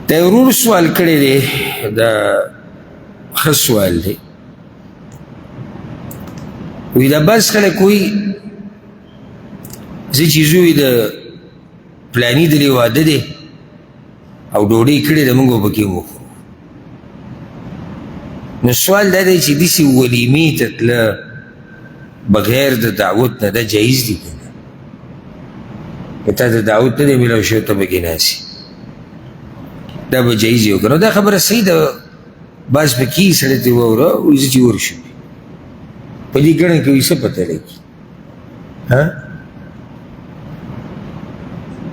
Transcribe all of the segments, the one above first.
دا ورور سوال کړی دی دا ښه سوال دی وی دا بعض خلک وایي زه چې زوی د پلاني دلې واده دی او ډوډۍ کړې ده موږ به پکې وخورو نو سوال دا دی چې داسې ولیمې ته تله بغیر د دعوت نه دا جایز دي که نه که تا ته دعوت نه دی میلاو شوی ته پکې ناستې دا به جایز یې وکړه نو دا خبره صحیح ده بعض پکې سړی ته واوره وایي زه چې ورشو په دې ګڼه کې وایي څه پته لګي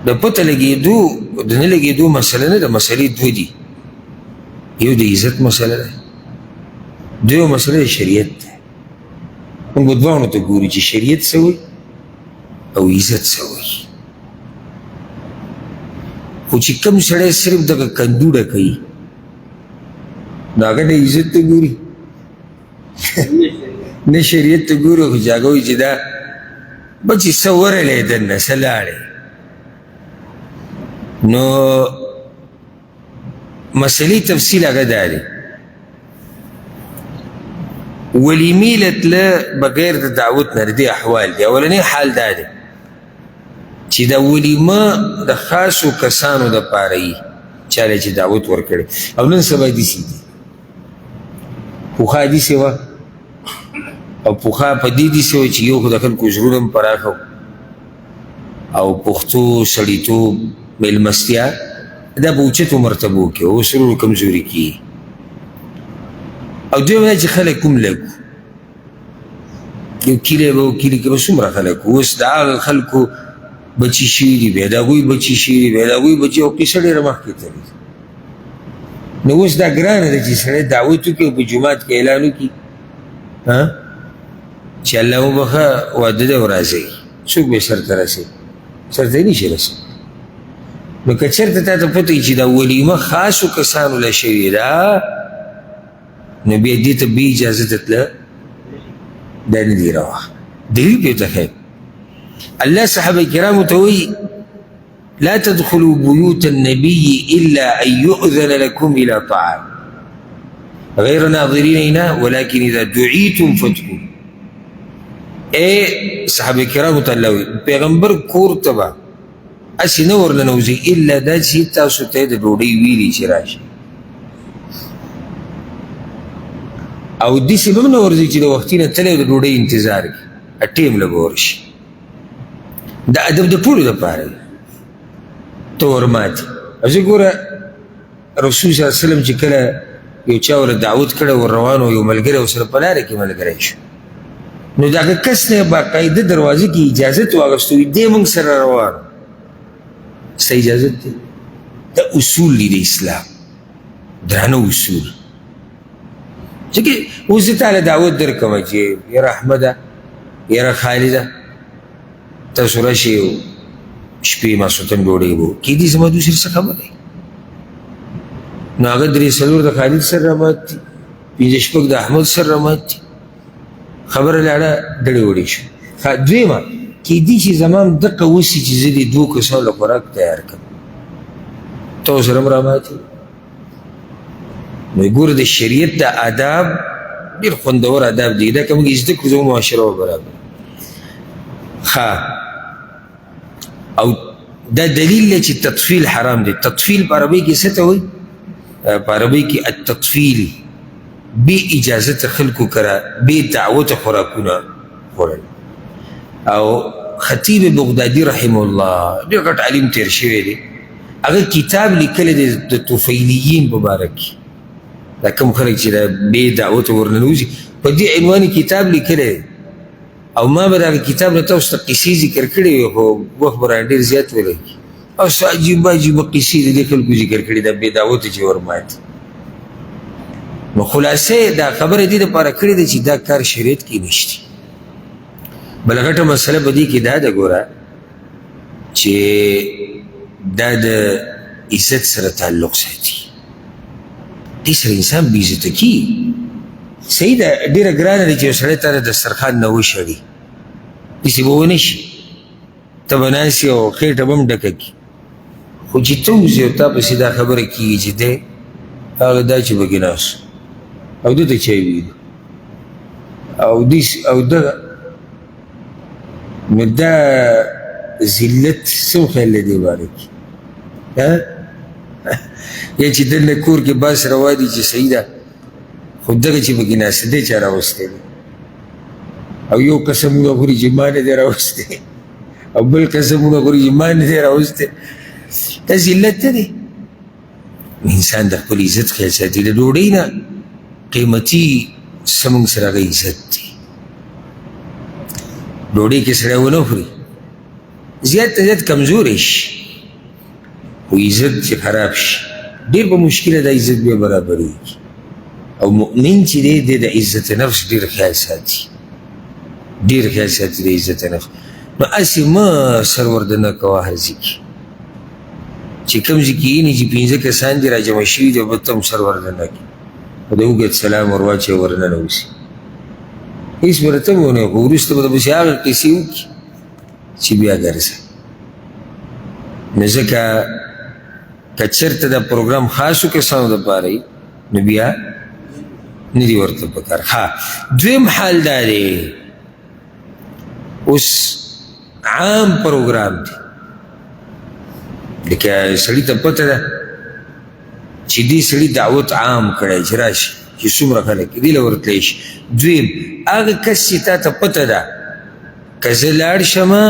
د پته لګېدو د نه لګېدو مسله نه ده مسلې دوه دي یو د عزت مسله ده دویمه مسله د شریعت ده موږ به دواړو ته ګورو چې شریعت څه وایي او عزت څه وایي خو چې کوم سړی صرف دغه کندوړه کوي نو هغه د عزت ته ګوري نه شریعت ته ګوري خو چې هغه وایي چې دا بچې څه ورلی دننه څه لاړې نو مسئلې تفصیل هغه دا دی ولیمې له تله بغیر د دعوت نه د دې احوال دی اولنی حال دا دی چې دا ولیمه د خاصو کسانو دپاره وي چاله چې دعوت ورکړي او نن سبا داسې دي پخوا داسې وه او پخوا په دې داسې وه چې یو خو د خلکو زړونه هم پراخه او پښتو سړیتوب میلمستیا دا به اوچتو مرتبو کې او سرور کمزوري کیږي او دویم دا چې خلک کوم لږ یو کلی به و کلي کې به څومره خلک اوس د هغه خلکو بچي شوي دي بیا د هغوی بچي شوي دي بیا د هغوی بچي او قصه ډېره مخکې تللې نو اوس دا ګرانه ده چې سړی دعوت وکړي او په جومات کې اعلان وکړي چې الله وبخه واده دی او راځئ څوک به سرته رسوي سرته یې نشي رسوي نو که چېرته تا ته پته وي چې دا ولیمه خاصو کسانو له شوې ده نو بیا دې ته بې اجازته تله دا نه دي روا دلیل پې ورته ښیم الله صحابه کرامو ته وایي لا تدخلوا بيوت النبي إلا أن يؤذن لكم إلى طعام غير ناظرين إناه ولكن إذا دعيتم فادخلوا صحابه کرامو ته الله وایي پیغمبر کور ته به هسې نه ورننوځي الا دا چې تاسو ته د ډوډۍ ویلي چې راشي او داسې به هم نه ورځي چې د وختي نه تللی د ډوډۍ انتظار کړي ټیم له به ورشي دا ادب د ټولو دپاره دی ته ورماتې او زه ګوره رسول صلی الله وسلم چې کله یو چا ورله دعوت کړی ور روان و یو ملګری ورسره په لاره کې ملګری شو نو د هغه کس نه باقاعده دروازې کې اجازت واخیستو وي دی موږ سره روان ستا اجازت دی دا اصول دي د اسلام درانه اصول ځکه اوس زه تاله دعوت درکومه چې یاره احمده یاره خالده تاسو راشئ او شپې ماسخوتن ډوډۍ به کیدای زما دوی سره څه خبره وي نو هغه درې څلور د خالد سره رامات دي پنځه شپږ د احمد سره رامات دي خبره لاړه ډړې وړې شو دویمه کیدای شي زما هم دقه وسي چې زه دې دوو کسانو له خوراک تیار کړم تا سره هم رامات وي نو ګوره د شریعت د آداب ډېر خوندور آداب دي دا که موږ یې زده کړو زموږ معاشره به برابر او دا دلیل دی چې تطفیل حرام دی تطفیل په عربۍ کې څه ته وایي په عربۍ کې التطفیل بې اجازت خلکو کره بې دعوته خوراکونه خوړل او خطیب بغدادي رحمه الله ډېر غټ عالم تېر شوی دی هغه کتاب لیکلی دی د طفیلیین په باره کې دا کوم خلک چې دا بې دعوته ورننوځي په دې عنوان کتاب لیکلی دی او ما به د هغه کتاب نه تاسو ته قصې ذکر کړې وي خو وخت به رانه ډېر زیات ولګي او څه عجیبه عجیبه قصې د دې خلکو ذکر کړي دا بې دعوته چې ورماتي نو خلاصې دا خبره دې دپاره کړې ده چې دا کار شریعت کې نشته بله غټه مسله په دې کې دا ده ګوره چې دا د عزت سره تعلق ساتي دې سره انسان بې عزته کېږي صحیح ده ډېره ګرانه ده چې یو سړی تا د دسترخوان نه وشړي داسې به ونه شي ته به ناست یې او خېټه به هم ډکه کړي خو چې ته وځې او تا پسې دا خبره کېږي چې دی هغه دا چې پکې ناست او ده ته چای ویلي او دغه نو دا ذلت څه خیال دی دې باره کې یا چې دلته کور کې بس روا دي چې صحیح ده خو دغه چې پکې ناست دی چا راوستی دی او یو قسمونه خوري چې ما نه دی راوستی او بل قسمونه خوري چې ما نه دی راوستی دا ذلت نه دی انسان د خپل عزت خیال ساتي د ډوډۍ نه قیمتي څه موږ سره هغه عزت دی ډوډۍ کې سړی ونه خوري زیات ته زیات کمزوری شي خو عزت چې خراب شي ډېر په مشکله د عزت بیا برابرېږي او مؤمن چې دی د عزت نفس ډېر خیال ساتي ډېر خیال ساتي د عزت نفس نو هسې مه سر وردنه کوه هر ځای کې چې کوم ځای کې یې چې پنځه کسان دي راجمع شوي دي او بل ته هم سر وردنه کړي او د اوږد سلام ور واچوي ورننوځي هېڅ به راته ونه خو وروسته به درپسې هغه قصې وکړي چې بیا ګرځه نو ځکه که چېرته دا پروګرام خاصو کسانو دپاره وي نو بیا نه دي ورته پکار دویم حال دا دی اوس عام پروګرام دی لکه سړي ته پته ده چې دې سړي دعوت عام کړی چې راشي چې څومره خلک دې له ورتلی شي دویم هغه کس چې تا ته پته ده که زه لاړ شمه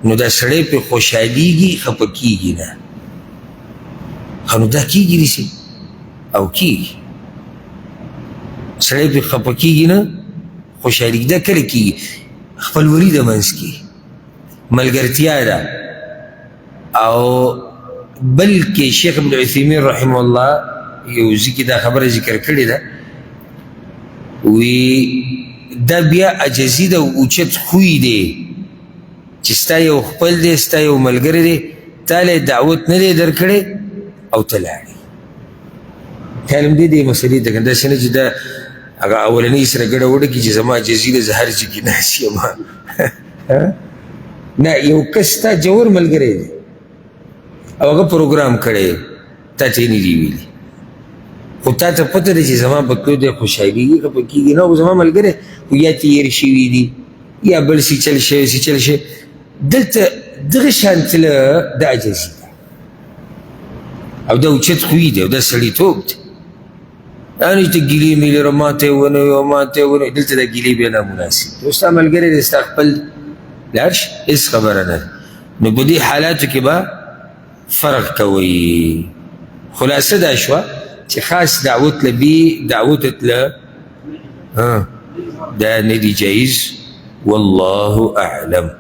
نو دا سړی پرې خوشحالېږي خفه کېږي نه نو دا کېږي داسې او کېږي سړی پرې خفه کېږي نه خوشحالېږي دا کله کېږي خپلوري د منځ کې ملګرتیا ده او بلکې شیخ ابن عثیمین رحمه الله یو ځای کې دا خبره ذکر کړې ده وی دا بیا عجزي ده او اوچت خوی دی چې ستا یو خپل دی ستا یو ملګری دی تا له دعوت نه دی درکړی او ته لاړې خیال هم دې مسلې ته که داسې نه چې دا هغه اولنۍ سره ګډه وډه کړي چې زما عجزي ده زه هر ځای کې ناست یم نه یو کس ستا جوور ملګری دی او هغه پروګرام کړی تا ته یې نه دي ویلي خو تا ته پته ده چې زما په تلو دی خوشحالېږي خفه کېږي نه او زما ملګری خو یا تېر شوي دي یا بل سیچل شوی دلته دغه شان تله دا عجزي ده او دا اوچت خوی دی او دا سړیتوب دی دا نه چې ته ګیلې میلې را ماته یې ونه وي او ماته یې ونه وي دلته دا ګیلې بیا نامناسب دی ستا ملګری دی ستا خپل لاړ شه هېڅ خبره نه ده نو په دې حالاتو کې به فرق کوي خلاصه دا شوه چې خاص دعوت له بي دعوت له دا نه دي جایز والله أعلم